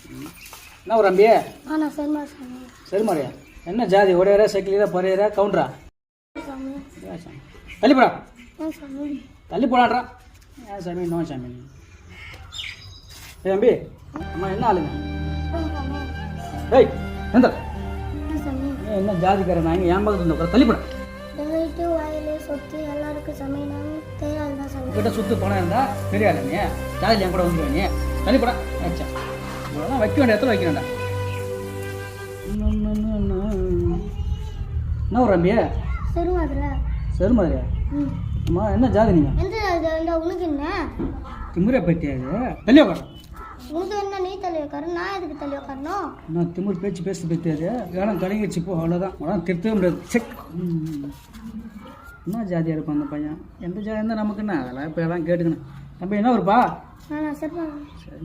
என்ன ஒரு அம்பி? நான் சரிமா சாமி. சரி மாதிரியா? என்ன ஜாதி? ஒடையரா, சைக்கிளா, பறையரா, கவுண்டரா? சாமி. தள்ளி போடா. ஏன் சாமி? தள்ளி போடான்றா. ஏன் சாமி? நோ சாமி. ஏ அம்பி, அம்மா என்ன ஆளுங்க? சாமி. ஏய் எந்த சாமி. என்ன ஜாதிக்காரன் நான் என் பக்கத்துல வந்து உட்கார தள்ளி போட. வீட்டு வயலு சொத்து எல்லாருக்கும் சமையல் தெரியாது தான் சாமி. உங்ககிட்ட சுத்து பணம் இருந்தா தெரியாது நீ ஜாதியில் என் கூட வந்துடுவேன் நீ தள்ளி போட. ஆச்சா இவ்வளோதான் வைக்க வேண்டிய இடத்துல வைக்க வேண்டாம். என்ன ஒரு அம்பியா? சரி மாதிரியா? சரி மாதிரியா? அம்மா என்ன ஜாதி நீங்கள்? எந்த உனக்கு என்ன திமுறை பற்றியாது தள்ளி உட்கார. உனக்கு என்ன நீ தள்ளி உட்காரு, நான் எதுக்கு தள்ளி உட்காரணும்? நான் திமுறை பேச்சு பேச பற்றியாது வேணாம் கலங்கிடுச்சு போ அவ்வளோதான். உடனே திருத்தவே முடியாது. செக் என்ன ஜாதியாக இருப்பான் அந்த பையன்? எந்த ஜாதி இருந்தால் நமக்கு என்ன? அதெல்லாம் இப்போ எல்லாம் கேட்டுக்கணும். தம்பி என்ன ஒருப்பா? நான் சரி சரி